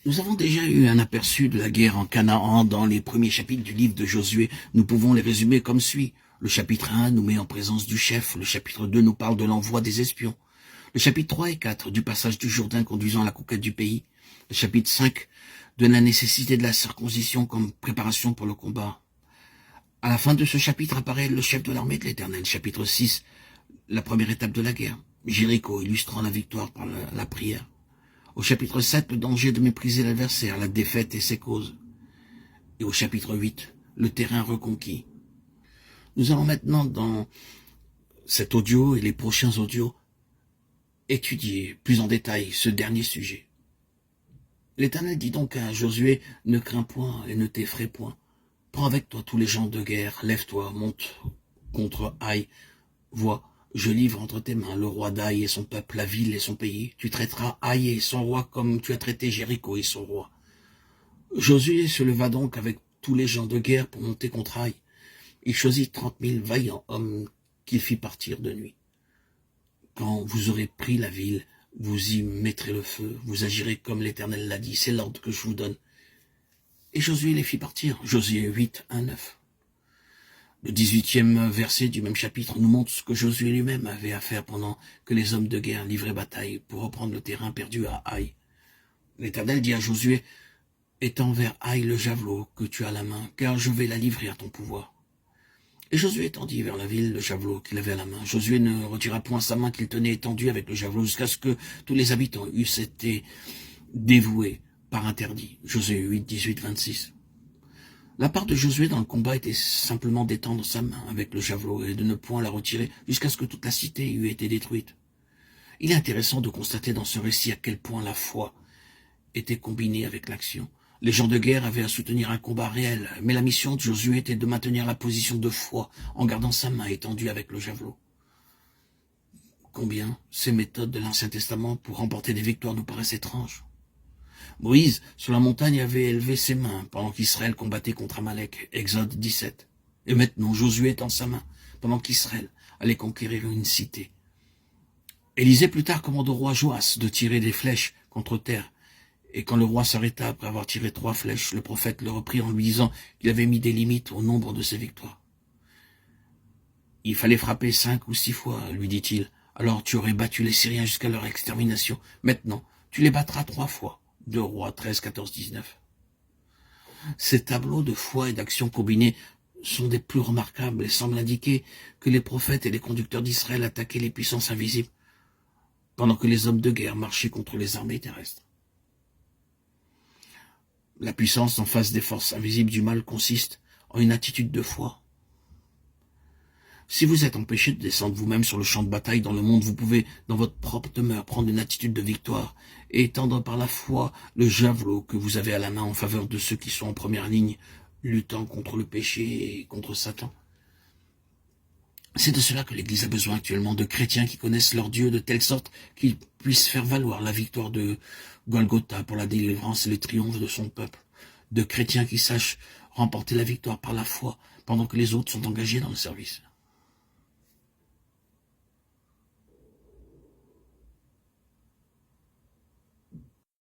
Nous avons déjà eu un aperçu de la guerre en Canaan dans les premiers chapitres du livre de Josué. Nous pouvons les résumer comme suit. Le chapitre 1 nous met en présence du chef. Le chapitre 2 nous parle de l'envoi des espions. Le chapitre 3 et 4 du passage du Jourdain conduisant à la conquête du pays. Le chapitre 5 de la nécessité de la circoncision comme préparation pour le combat. À la fin de ce chapitre apparaît le chef de l'armée de l'Éternel. Chapitre 6, la première étape de la guerre. Jéricho illustrant la victoire par la prière. Au chapitre 7, le danger de mépriser l'adversaire, la défaite et ses causes. Et au chapitre 8, le terrain reconquis. Nous allons maintenant, dans cet audio et les prochains audios, étudier plus en détail ce dernier sujet. L'Éternel dit donc à Josué, « Ne crains point et ne t'effraie point. Prends avec toi tous les gens de guerre, lève-toi, monte contre Haï. Vois, je livre entre tes mains le roi d'Haï et son peuple, la ville et son pays. Tu traiteras Haï et son roi comme tu as traité Jéricho et son roi. » Josué se leva donc avec tous les gens de guerre pour monter contre Haï. Il choisit 30 000 vaillants hommes qu'il fit partir de nuit. Quand vous aurez pris la ville, vous y mettrez le feu, vous agirez comme l'Éternel l'a dit, c'est l'ordre que je vous donne. Et Josué les fit partir. Josué 8, 1, 9. Le 18e verset du même chapitre nous montre ce que Josué lui-même avait à faire pendant que les hommes de guerre livraient bataille pour reprendre le terrain perdu à Haï. L'Éternel dit à Josué, « Étends vers Haï le javelot que tu as à la main, car je vais la livrer à ton pouvoir. » Et Josué étendit vers la ville le javelot qu'il avait à la main. Josué ne retira point sa main qu'il tenait étendue avec le javelot jusqu'à ce que tous les habitants eussent été dévoués par interdit. Josué 8, 18, 26. La part de Josué dans le combat était simplement d'étendre sa main avec le javelot et de ne point la retirer jusqu'à ce que toute la cité eût été détruite. Il est intéressant de constater dans ce récit à quel point la foi était combinée avec l'action. Les gens de guerre avaient à soutenir un combat réel, mais la mission de Josué était de maintenir la position de foi en gardant sa main étendue avec le javelot. Combien ces méthodes de l'Ancien Testament pour remporter des victoires nous paraissent étranges. Moïse, sur la montagne, avait élevé ses mains pendant qu'Israël combattait contre Amalek, Exode 17. Et maintenant, Josué étend sa main pendant qu'Israël allait conquérir une cité. Élisée plus tard commande au roi Joas de tirer des flèches contre terre. Et quand le roi s'arrêta après avoir tiré 3 flèches, le prophète le reprit en lui disant qu'il avait mis des limites au nombre de ses victoires. « Il fallait frapper 5 ou 6 fois, lui dit-il. Alors tu aurais battu les Syriens jusqu'à leur extermination. Maintenant, tu les battras 3 fois. » 2 Rois 13, 14, 19. Ces tableaux de foi et d'action combinés sont des plus remarquables et semblent indiquer que les prophètes et les conducteurs d'Israël attaquaient les puissances invisibles, pendant que les hommes de guerre marchaient contre les armées terrestres. La puissance en face des forces invisibles du mal consiste en une attitude de foi. Si vous êtes empêché de descendre vous-même sur le champ de bataille dans le monde, vous pouvez, dans votre propre demeure, prendre une attitude de victoire et étendre par la foi le javelot que vous avez à la main en faveur de ceux qui sont en première ligne, luttant contre le péché et contre Satan. C'est de cela que l'Église a besoin actuellement, de chrétiens qui connaissent leur Dieu de telle sorte qu'ils puissent faire valoir la victoire de Golgotha pour la délivrance et le triomphe de son peuple, de chrétiens qui sachent remporter la victoire par la foi pendant que les autres sont engagés dans le service.